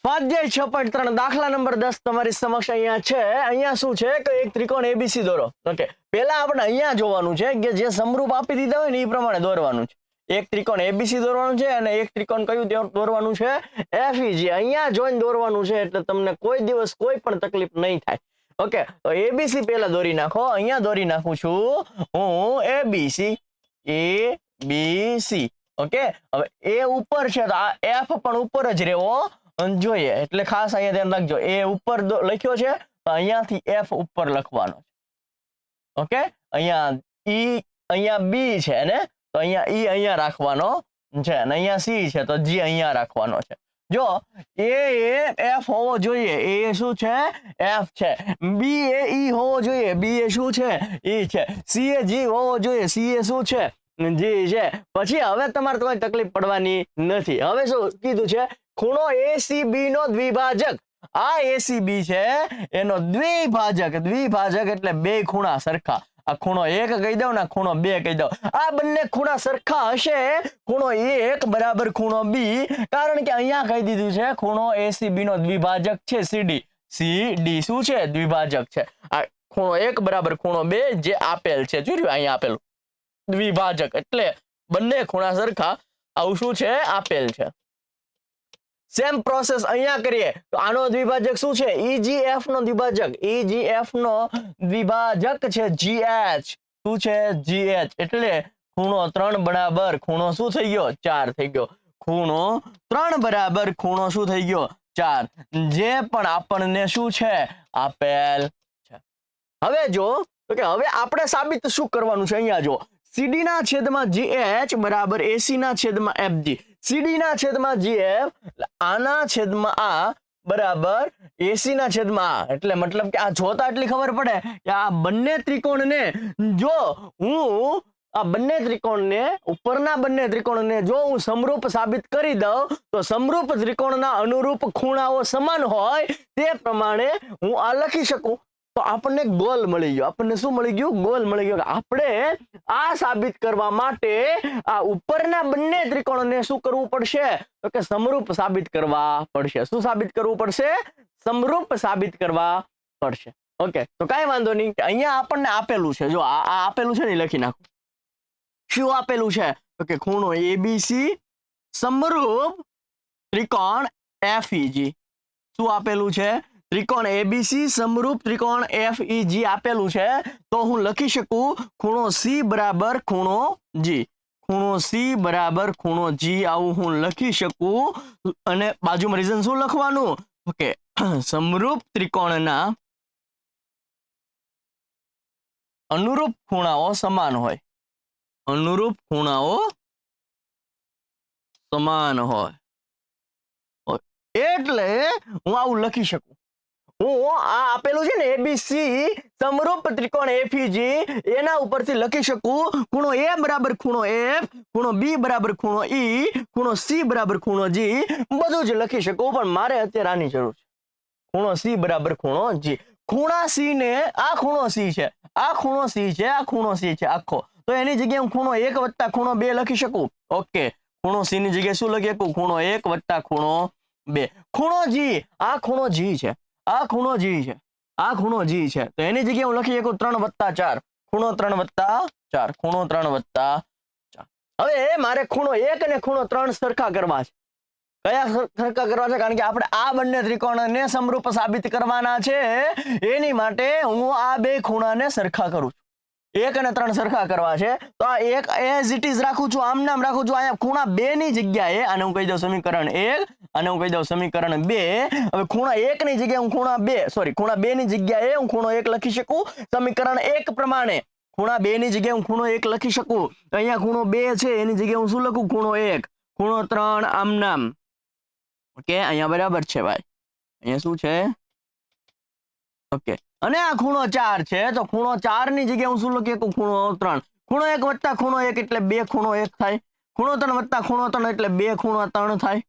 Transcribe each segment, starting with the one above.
સ્વાધ્યાય 6.3 દાખલા નંબર 10 તમારી સમક્ષ અહીંયા છે. અહીંયા શું છે કે એક ત્રિકોણ એબીસી દોરો. ઓકે, પહેલા આપણે અહીંયા જોવાનું છે કે જે સમરૂપ આપી દીધા હોય ને એ પ્રમાણે દોરવાનું છે. એક ત્રિકોણ એબીસી દોરવાનું છે અને એક ત્રિકોણ કયું દોરવાનું છે? એફઈજી. અહીંયા જોઈને દોરવાનું છે એટલે તમને કોઈ દિવસ કોઈ પણ તકલીફ નહીં થાય. ઓકે, તો એબીસી પહેલા દોરી નાખો. અહીંયા દોરી નાખું છું હું એબીસી, એ બી સી. ઓકે, હવે એ ઉપર છે તો આ એફ પણ ઉપર જ રહેવો જોઈએ, એટલે ખાસ અહીંયા ધ્યાન રાખજો. એ ઉપર લખ્યો છે તો અહીંયાથી એફ ઉપર લખવાનો છે. ઓકે, અહીંયા ઈ અહીંયા બી છે ને તો અહીંયા ઈ અહીંયા રાખવાનો છે અને અહીંયા સી છે તો જી અહીંયા રાખવાનો છે. જો એ એફ હોવો જોઈએ, એ શું છે? એફ છે. બી એ ઈ હોવો જોઈએ, બી એ શું છે? ઈ છે. સી એ જી હોવો જોઈએ, સી એ શું છે? જી છે. પછી હવે તમારે કોઈ તકલીફ પડવાની નથી. હવે શું કીધું છે? ખૂણો એસીબી નો દ્વિભાજક. આ એસીબી છે એનો દ્વિભાજક. દ્વિભાજક એટલે બે ખૂણા સરખા. આ ખૂણો 1 કહી દઉં ને ખૂણો 2 કહી દઉં. આ બંને ખૂણા સરખા હશે. ખૂણો 1 બરાબર ખૂણો બી, કારણ કે અહીંયા કહી દીધું છે ખૂણો એસીબી નો દ્વિભાજક છે સીડી. સીડી શું છે? દ્વિભાજક છે. આ ખૂણો 1 બરાબર ખૂણો 2 જે આપેલ છે, જોયું અહીંયા આપેલું દ્વિભાજક એટલે બંને ખૂણા સરખા. આવું શું છે? આપેલ છે. સેમ પ્રોસેસ અહીંયા કરીએ તો આનો દ્વિભાજક શું છે? EGF નો દ્વિભાજક. EGF નો દ્વિભાજક છે GH. શું છે? GH. એટલે ખૂણો 3 બરાબર ખૂણો શું થઈ ગયો? 4 થઈ ગયો. ખૂણો 3 બરાબર ખૂણો શું થઈ ગયો? 4. જે પણ આપણને શું છે? આપેલ છે. હવે જો તો કે હવે આપણે સાબિત શું કરવાનું છે? અહીંયા જો CD ના છેદમાં GH બરાબર AC ના છેદમાં FG. CD ના છેદમાં GF આના છેદમાં આ બરાબર AC ના છેદમાં આ. એટલે મતલબ કે આ જોતા એટલી ખબર પડે કે આ બંને ત્રિકોણને જો હું આ બંને ત્રિકોણને ઉપરના બંને ત્રિકોણને જો હું સમરૂપ સાબિત કરી દઉં તો સમરૂપ ત્રિકોણના અનુરૂપ ખૂણાઓ સમાન હોય તે પ્રમાણે હું આ લખી શકું. તો આપણને ગોલ મળી ગયો. આપણને શું મળી ગયું? ગોલ મળી ગયો. આપણે આ સાબિત કરવા માટે આ ઉપરના બંને ત્રિકોણને શું કરવું પડશે? તો કે સમરૂપ સાબિત કરવા પડશે. શું સાબિત કરવું પડશે? સમરૂપ સાબિત કરવા પડશે. ઓકે, તો કાંઈ વાંધો નહીં. અહીંયા આપણને આપેલું છે, જો આ આપેલું છે ને લખી નાખો. શું આપેલું છે? તો કે ખૂણો એબીસી સમરૂપ ત્રિકોણ એફઈજી. શું આપેલું છે? ત્રિકોણ એબીસી સમરૂપ ત્રિકોણ એફઈજી આપેલું છે. તો હું લખી શકું ખૂણો સી બરાબર ખૂણો જી. ખૂણો સી બરાબર ખૂણો જી આવું હું લખી શકું. અને બાજુમાં રીઝન શું લખવાનું? ઓકે, સમરૂપ ત્રિકોણના અનુરૂપ ખૂણાઓ સમાન હોય. અનુરૂપ ખૂણાઓ સમાન હોય એટલે હું આવું લખી શકું. હું આ આપેલું છે ને એબીસી સમરૂપ ત્રિકોણ એફઈજી એના ઉપરથી લખી શકું ખૂણો એ બરાબર ખૂણો એફ, ખૂણો બી બરાબર ખૂણો ઈ, ખૂણો સી બરાબર ખૂણો જી, બધું જ લખી શકું. પણ મારે અત્યારે આની જરૂર છે. ખૂણો સી બરાબર ખૂણો જી. ખૂણા સી ને આ ખૂણો સી છે, આ ખૂણો સી છે, આ ખૂણો સી છે આખો. તો એની જગ્યાએ હું ખૂણો 1 વત્તા ખૂણો 2 લખી શકું. ઓકે, ખૂણો સી ની જગ્યાએ શું લખી શકું? ખૂણો 1 વત્તા ખૂણો 2. ખૂણો જી, આ ખૂણો જી છે, આ ખૂણો જી છે, આ ખૂણો જી છે. તો એની જગ્યાએ હું લખી શકું 3 વત્તા 4. ખૂણો 3 વત્તા 4. ખૂણો 3 વત્તા 4. હવે મારે ખૂણો 1 અને ખૂણો 3 સરખા કરવા છે. કયા સરખા કરવા છે? કારણ કે આપણે આ બંને ત્રિકોણને સમરૂપ સાબિત કરવાના છે. એની માટે હું આ બે ખૂણાને સરખા કરું છું. 1 અને 3 સરખા કરવા છે તો આ 1 એઝ ઇટ ઇઝ રાખું છું, આમ નામ રાખું છું. અહીંયા ખૂણા 2 ની જગ્યાએ આને હું કહી દઉં સમીકરણ 1 અને હું કહી દઉં સમીકરણ 2. હવે ખૂણા 1 ની જગ્યાએ હું ખૂણા 2 ની જગ્યાએ હું ખૂણો 1 લખી શકું સમીકરણ 1 પ્રમાણે. ખૂણા 2 ની જગ્યાએ હું ખૂણો 1 લખી શકું. અહીંયા ખૂણો 2 છે એની જગ્યાએ હું શું લખું? ખૂણો 1. ખૂણો 3 આમ નામ. ઓકે, અહીંયા બરાબર છે ભાઈ. અહીંયા શું છે? ઓકે, અને આ ખૂણો 4 છે તો ખૂણો 4 ની જગ્યાએ હું શું લખી શકું? ખૂણો 3. ખૂણો 1 વત્તા ખૂણો 1 એટલે 2 ખૂણો 1 થાય. ખૂણો 3 વત્તા ખૂણો 3 એટલે 2 ખૂણો 3 થાય.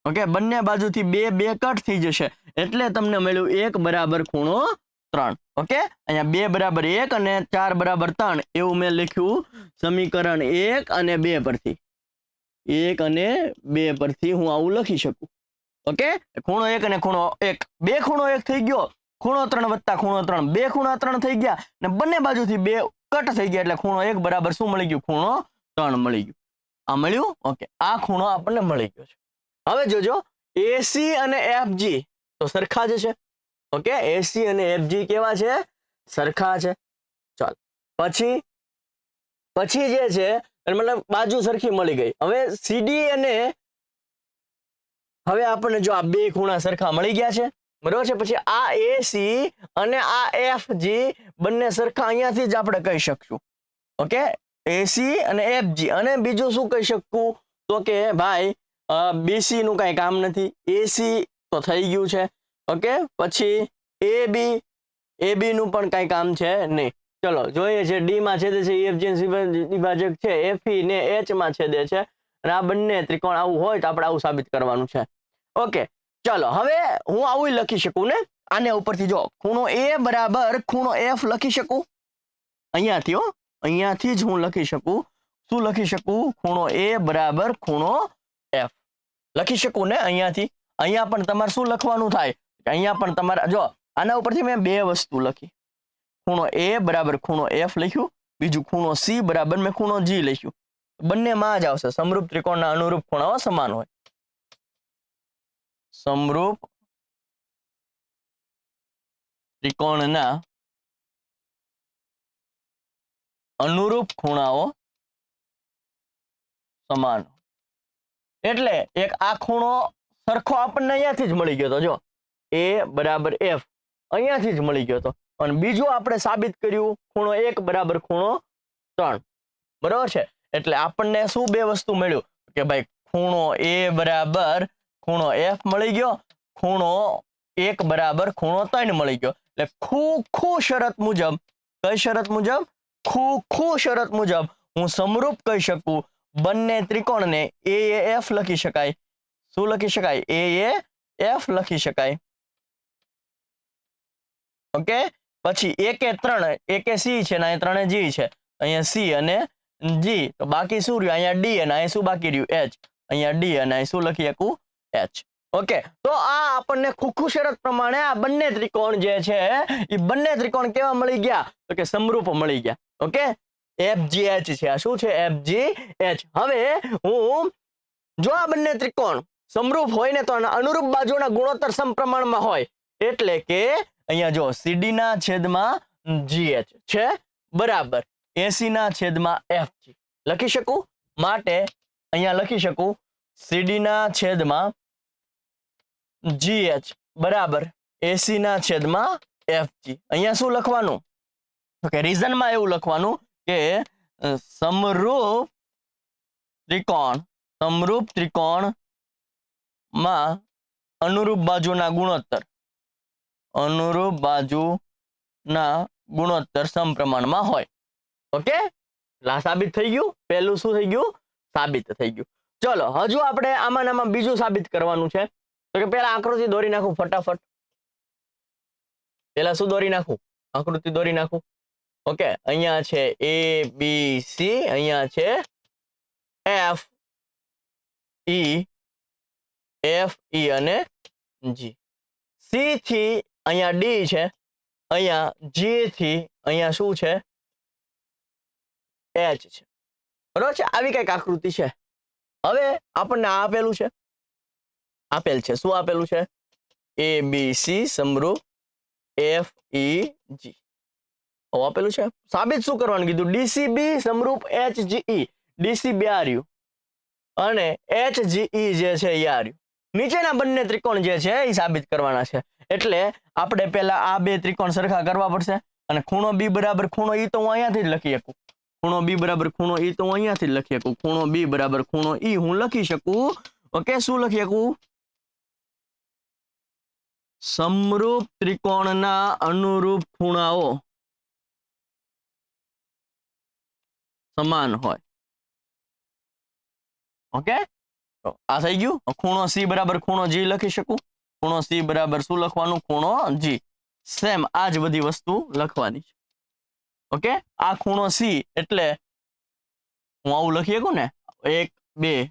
ઓકે, બંને બાજુથી 2 કટ થઈ જશે એટલે તમને મળ્યું 1 બરાબર ખૂણો 3. ઓકે, અહીંયા 2 બરાબર 1 અને 4 બરાબર 3 એવું મેં લખ્યું સમીકરણ 1 અને 2 પરથી. 1 અને 2 પરથી હું આવું લખી શકું. ઓકે, ખૂણો 1 અને ખૂણો 1, બે ખૂણો 1 થઈ ગયો, ખૂણો 3 વત્તા ખૂણો 3, બે ખૂણા 3 થઈ ગયા અને બંને બાજુથી 2 કટ થઈ ગયા એટલે ખૂણો 1 બરાબર શું મળી ગયું? ખૂણો 3 મળી ગયું. આ મળ્યું. ઓકે, આ ખૂણો આપણને મળી ગયો છે. હવે જોજો AC અને FG તો સરખા જ છે. ઓકે, AC અને FG કેવા છે? સરખા છે. ચાલો પછી જે છે મતલબ બાજુ સરખી મળી ગઈ. હવે CD અને હવે આપણને જો આ બે ખૂણા સરખા મળી ગયા છે, બરોબર છે. પછી આ AC અને આ FG બંને સરખા અહીંયાથી જ આપણે કહી શકશું. ઓકે, AC અને FG. અને બીજું શું કહી શકું તો કે ભાઈ BC નું કાંઈ કામ નથી, AC તો થઈ ગયું છે. ઓકે, પછી AB નું પણ કાંઈ કામ છે નહીં. ચલો જોઈએ છે. D માં છેદે છે EFG વિભાજક છે, FE ને H માં છેદે છે અને આ બંને ત્રિકોણ આવું હોય તો આપણે આવું સાબિત કરવાનું છે. ઓકે, ચલો હવે હું આવું લખી શકું ને આને ઉપરથી જો ખૂણો A બરાબર ખૂણો F લખી શકું અહીંયાથી. અહીંયાથી જ હું લખી શકું. શું લખી શકું? ખૂણો A બરાબર ખૂણો F લખી શકું ને અહીંયાથી. અહીંયા પણ તમારે શું લખવાનું થાય? અહીંયા પણ તમારે જો આના ઉપરથી મેં બે વસ્તુ લખી. ખૂણો A બરાબર ખૂણો F લખ્યું, બીજું ખૂણો C બરાબર મેં ખૂણો G લખ્યું. બંનેમાં જ આવશે સમરૂપ ત્રિકોણના અનુરૂપ ખૂણાઓ સમાન હોય. સમરૂપ ત્રિકોણના અનુરૂપ ખૂણાઓ સમાન. એટલે એક આ ખૂણો સરખો આપણને અહીંયાથી જ મળી ગયો તો જો A બરાબર F અહીંયાથી જ મળી ગયો તો. અને બીજું આપણે સાબિત કર્યું ખૂણો 1 બરાબર ખૂણો 3, બરાબર છે. એટલે આપણને શું બે વસ્તુ મળ્યું કે ભાઈ ખૂણો A બરાબર ખૂણો F મળી ગયો, ખૂણો 1 બરાબર ખૂણો 3 મળી ગયો. એટલે ખૂ શરત મુજબ, કઈ શરત મુજબ? ખૂ શરત મુજબ હું સમરૂપ કહી શકું બંને ત્રિકોણને AF લખી શકાય. શું લખી શકાય? AF લખી શકાય. ઓકે, પછી 1 3, 1 C છે ને અહીંયા 3 G છે. અહીંયા C અને G તો બાકી શું રહ્યું? અહીંયા D અને અહીંયા શું બાકી રહ્યું? H. અહીંયા D અને અહીં શું લખી શકું? H. ઓકે, તો આ આપણને ખૂ શરત પ્રમાણે આ બંને ત્રિકોણ જે છે એ બંને ત્રિકોણ કેવા મળી ગયા? તો કે સમરૂપ મળી ગયા. ઓકે, FGH છે. આ શું છે? FGH. હવે હું જો આ બંને ત્રિકોણ સમરૂપ હોય ને તો અનુરૂપ બાજુના ગુણોત્તર સમપ્રમાણમાં હોય. એટલે કે અહીંયા જો CD ના છેદમાં GH છે બરાબર AC ના છેદમાં FG લખી શકું. માટે અહીંયા લખી શકું CD ના છેદમાં GH બરાબર AC ના છેદમાં FG. અહીંયા શું લખવાનું? ઓકે, રીઝનમાં એવું લખવાનું કે સમરૂપ ત્રિકોણમાં અનુરૂપ બાજુના ગુણોત્તર સમપ્રમાણમાં હોય. ઓકે, સાબિત થઈ ગયું. પહેલું શું થઈ ગયું? સાબિત થઈ ગયું. ચલો હજુ આપણે આમાં બીજું સાબિત કરવાનું છે. તો કે પહેલા આકૃતિ દોરી નાખું ફટાફટ. પહેલા શું દોરી નાખું? આકૃતિ દોરી નાખું. ઓકે, અહીંયા છે ABC, અહીંયા છે FE અને G. C થી અહીંયા D છે, અહીંયા G થી અહીંયા શું છે? H છે. બરોબર છે. આવી કઈક આકૃતિ છે. હવે આપણને આપેલ છે. શું આપેલું છે? ABC સમરૂપ FEG આપેલું છે. સાબિત શું કરવાનું કીધું? DCB સમરૂપ HGE. DCB આ રહ્યું અને HGE જે છે એ આ રહ્યું. નીચેના બંને ત્રિકોણ જે છે એ સાબિત કરવાના છે. એટલે આપણે પહેલા આ બે ત્રિકોણ સરખા કરવા પડશે અને ખૂણો B બરાબર ખૂણો E તો હું અહીંયાથી જ લખી શકું. ખૂણો B બરાબર ખૂણો E તો હું અહીંયાથી જ લખી શકું. ખૂણો B બરાબર ખૂણો E હું લખી શકું. ઓકે, શું લખી શકું? સમરૂપ ત્રિકોણના અનુરૂપ ખૂણાઓ સમાન હોય. ઓકે, તો આ થઈ ગયું. ખૂણો C બરાબર ખૂણો G લખી શકું. ખૂણો C બરાબર શું લખવાનું? ખૂણો G. સેમ આ જ બધી વસ્તુ લખવાની છે. ઓકે, આ ખૂણો C એટલે હું આવું લખી શકું ને 1 2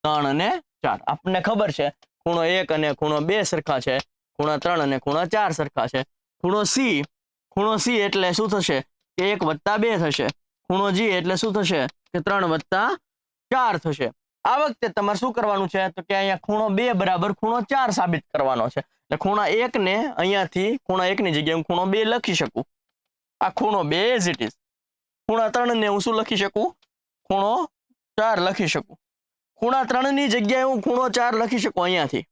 3 અને 4 આપણને ખબર છે ખૂણો 1 અને ખૂણો 2 સરખા છે, ખૂણા 3 અને ખૂણા 4 સરખા છે. ખૂણો C એટલે શું થશે કે 1 + 2 થશે. ખૂણો G એટલે શું થશે કે 3 + 4 થશે. આ વખતે તમારે શું કરવાનું છે તો કે અહીંયા ખૂણો 2 બરાબર ખૂણો 4 સાબિત કરવાનો છે. એટલે ખૂણા 1 ને અહીંયાથી ખૂણા 1 ની જગ્યાએ હું ખૂણો 2 લખી શકું. આ ખૂણો 2 એઝ ઇટ ઇઝ. ખૂણા 3 ને હું શું લખી શકું ખૂણો 4 લખી શકું. ખૂણા 3 ની જગ્યાએ હું ખૂણો 4 લખી શકું અહીંયાથી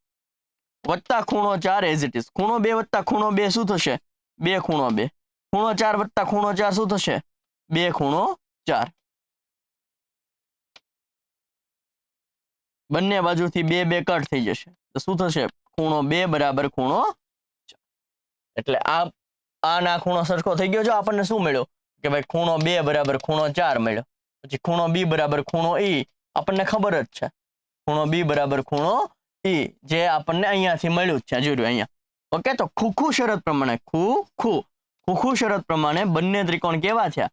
વત્તા ખૂણો 4 એઝ ઇટ ઇઝ. ખૂણો 2 વત્તા ખૂણો 2 શું થશે 2 ખૂણો 2. ખૂણો 4 વત્તા ખૂણો 4 શું થશે 2 ખૂણો 4. બંને બાજુથી 2 2 કટ થઈ જશે તો શું થશે ખૂણો 2 બરાબર ખૂણો 4. એટલે આના ખૂણો સરખો થઈ ગયો. જો આપણને શું મળ્યો કે ભાઈ ખૂણો 2 બરાબર ખૂણો 4 મળ્યો. પછી ખૂણો B બરાબર ખૂણો E આપણને ખબર જ છે. ખૂણો B બરાબર ખૂણો E જે આપણને અહીંયાથી મળ્યું જ છે જોયું અહીંયા. ઓકે તો ખુખુ શરત પ્રમાણે ખુખુ શરત પ્રમાણે બંને ત્રિકોણ કેવા થયા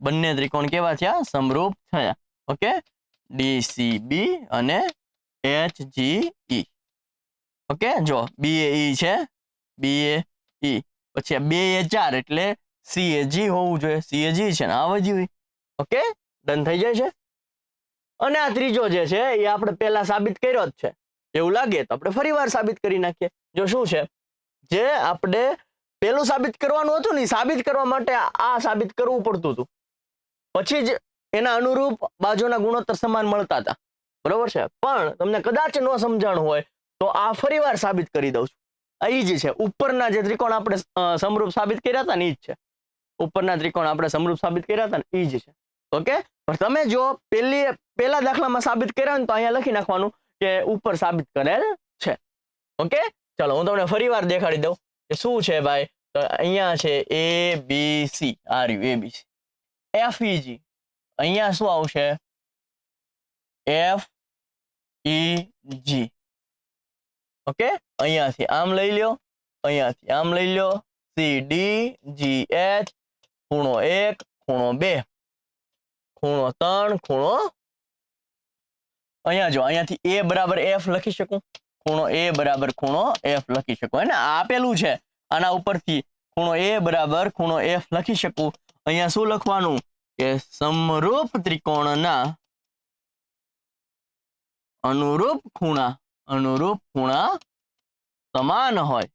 બંને ત્રિકોણ કેવા થયા સમરૂપ થયા. ઓકે DCB અને HGE. ઓકે જો BAE છે BAE પછી આ 2 એ 4 એટલે CAG હોવું જોઈએ. CAG છે ને આ વધ્યું. ઓકે ડન થઈ જાય છે. અને આ ત્રીજો જે છે એ આપણે પહેલા સાબિત કર્યો જ છે એવું લાગે તો આપણે ફરીવાર સાબિત કરી નાખીએ. જો શું છે જે આપણે પહેલું સાબિત કરવાનું હતું ને સાબિત કરવા માટે આ સાબિત કરવું પડતું હતું પછી જ એના અનુરૂપ બાજુના ગુણોત્તર સમાન મળતા હતા બરોબર છે. પણ તમને કદાચ ન સમજાણું હોય તો આ ફરીવાર સાબિત કરી દઉં છું. આ ઈજી છે. ઉપરના જે ત્રિકોણ આપણે સમરૂપ સાબિત કર્યા હતા ને ઈ જ છે. ઉપરના ત્રિકોણ આપણે સમરૂપ સાબિત કર્યા હતા ને ઈ જ છે. ઓકે પણ તમે જો પહેલા દાખલામાં સાબિત કર્યા ને તો અહીંયા લખી નાખવાનું કે ઉપર સાબિત કરેલ છે. ઓકે ચાલો હું તમને ફરીવાર દેખાડી દઉં કે શું છે ભાઈ. તો અહીંયા છે ABC આ રહ્યું ABC. FEG અહીંયા શું આવશે FEG. ઓકે અહીંયાથી આમ લઈ લ્યો અહીંયાથી આમ લઈ લ્યો CDGH ખૂણો 1 ખૂણો 2 ખૂણો 3 ખૂણો અહીંયા જો અહીંયાથી A બરાબર F લખી શકું. ખૂણો A બરાબર ખૂણો F લખી શકું. હે ને આપેલું છે આના ઉપરથી ખૂણો A બરાબર ખૂણો F લખી શકું. અહીંયા શું લખવાનું કે સમરૂપ ત્રિકોણના અનુરૂપ ખૂણા સમાન હોય.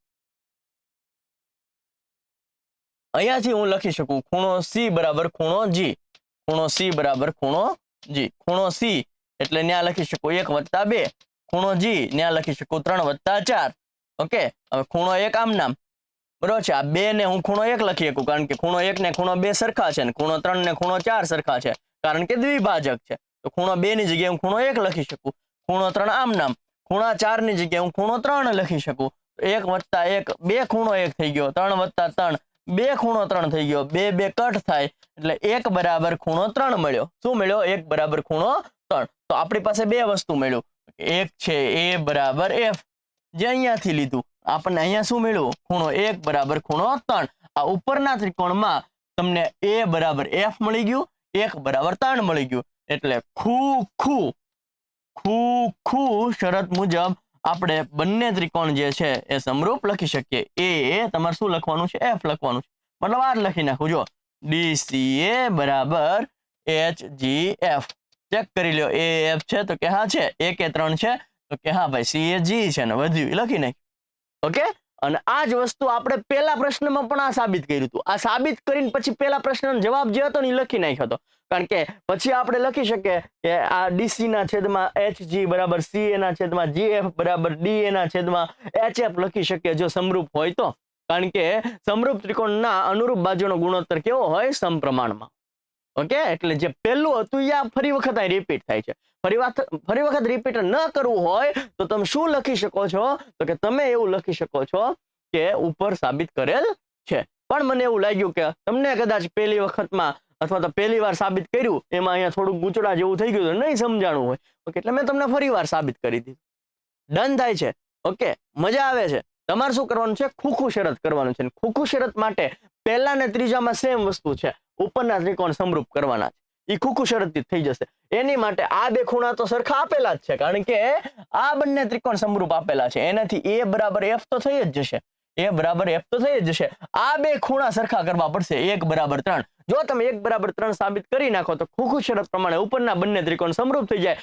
અહીંયાથી હું લખી શકું ખૂણો C બરાબર ખૂણો G. ખૂણો C બરાબર ખૂણો G. ખૂણો C એટલે ન્યા લખી શકું 1 + 2. ખૂણો G ન્યા લખી શકું 3 + 4. ઓકે હવે ખૂણો 1 આમ નામ બરોબર છે. આ 2 ને હું ખૂણો 1 લખી શકું કારણ કે ખૂણો 1 ને ખૂણો 2 સરખા છે ને ખૂણો 3 ને ખૂણો 4 સરખા છે કારણ કે દ્વિભાજક છે. તો ખૂણો 2 ની જગ્યાએ હું ખૂણો 1 લખી શકું. ખૂણો 3 આમ નામ ખૂણા 4 ની જગ્યાએ હું ખૂણો 3 લખી શકું. 1 + 1 2 ખૂણો 1 થઈ ગયો. 3 + 3 2 ખૂણો 3 થઈ ગયો. 2 2 કટ થાય એટલે 1 બરાબર ખૂણો 3 મળ્યો. શું મળ્યો 1 બરાબર ખૂણો 3. તો આપણી પાસે બે વસ્તુ મળ્યું. એક છે A બરાબર F જે અહીંયાથી લીધું આપણને અહીંયા શું મળ્યું ખૂણો 1 બરાબર ખૂણો 3. આ ઉપરના ત્રિકોણમાં તમને A બરાબર F મળી ગયું 1 બરાબર 3 મળી ગયું. એટલે ખુ શરત મુજબ આપણે બંને ત્રિકોણ જે છે એ સમરૂપ લખી શકીએ. એ તમારે શું લખવાનું છે F લખવાનું છે મતલબ આ લખી નાખું જો DCA બરાબર HGF. ચેક કરી લ્યો AF છે તો કે હા છે 1 એ 3 છે તો કે હા ભાઈ CAG છે ને વધ્યું લખી નાખ. ઓકે અને આ જ વસ્તુ આપણે પહેલા પ્રશ્નમાં પણ આ સાબિત કર્યું હતું. આ સાબિત કરીને પછી પહેલા પ્રશ્નનો જવાબ જે હતો ને એ લખી નાખ્યો હતો કારણ કે પછી આપણે લખી શકીએ કે આ DC ના છેદમાં HG બરાબર CA ના છેદમાં GF બરાબર DA ના છેદમાં HF લખી શકીએ જો સમરૂપ હોય તો. કારણ કે સમરૂપ ત્રિકોણના અનુરૂપ બાજુનો ગુણોત્તર કેવો હોય સમપ્રમાણમાં. ઓકે એટલે જે પહેલું હતું એ ફરી વખત અહીં રિપીટ થાય છે. ફરી વખત રિપીટ ન કરવું હોય તો તમે શું લખી શકો છો તો કે તમે એવું લખી શકો છો કે ઉપર સાબિત કરેલ છે. પણ મને એવું લાગ્યું કે તમને કદાચ પહેલી વખતમાં અથવા તો પહેલી વાર સાબિત કર્યું એમાં અહીંયા થોડું ગૂંચળા જેવું થઈ ગયું નહીં સમજાણું હોય. ઓકે એટલે મેં તમને ફરી વાર સાબિત કરી દીધું. ડન થાય છે. ઓકે મજા આવે છે. તમારે શું કરવાનું છે ખુખુ શરત કરવાનું છે. ખુખુ શરત માટે પહેલા ને ત્રીજામાં સેમ વસ્તુ છે ઉપરના ત્રિકોણ સમરૂપ કરવાના છે. એ ખુખુ શરતથી થઈ જશે. એની માટે આ બે ખૂણા તો સરખા આપેલા જ છે, કારણ કે આ બંને ત્રિકોણ સમરૂપ આપેલા છે. એનાથી a બરાબર f તો થઈ જ જશે. a બરાબર f તો થઈ જ જશે. આ બે ખૂણા સરખા કરવા પડશે. 1 બરાબર 3. જો તમે 1 બરાબર 3 સાબિત કરી નાખો તો ખુખુ શરત પ્રમાણે ઉપરના બંને ત્રિકોણ સમરૂપ થઈ જાય.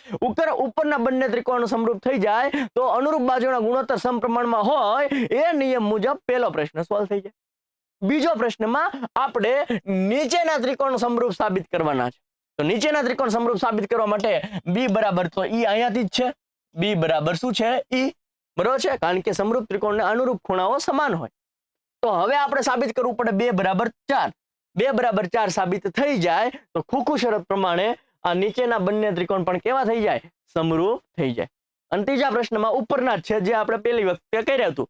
ઉપરના બંને ત્રિકોણ સમરૂપ થઈ જાય તો અનુરૂપ બાજુના ગુણોત્તર સમપ્રમાણમાં હોય એ નિયમ મુજબ પહેલો પ્રશ્ન સોલ્વ થઈ જાય. બીજો પ્રશ્નમાં આપણે નીચેના ત્રિકોણ સમરૂપ સાબિત કરવાના છે. તો નીચેના ત્રિકોણ સમરૂપ સાબિત કરવા માટે b બરાબર તો e અહીંયાથી જ છે. b બરાબર શું છે? e. બરોબર છે, કારણ કે સમરૂપ ત્રિકોણને અનુરૂપ ખૂણાઓ સમાન હોય. તો હવે આપણે સાબિત કરવું પડે 2 બરાબર 4. 2 બરાબર 4 સાબિત થઈ જાય તો ખુખુ શરત પ્રમાણે આ નીચેના બંને ત્રિકોણ પણ કેવા થઈ જાય? સમરૂપ થઈ જાય. અને ત્રીજા પ્રશ્નમાં ઉપરના જ છે જે આપણે પહેલી વખતે કર્યું હતું.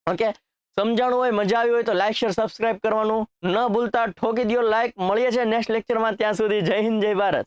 ઓકે, સમજાણું હોય, મજા આવી હોય તો લાઈક શેર સબસ્ક્રાઇબ કરવાનું ન ભૂલતા. ઠોકી દો લાઈક. મળીએ છે નેક્સ્ટ લેક્ચરમાં. ત્યાં સુધી જય હિન્દ, જય ભારત.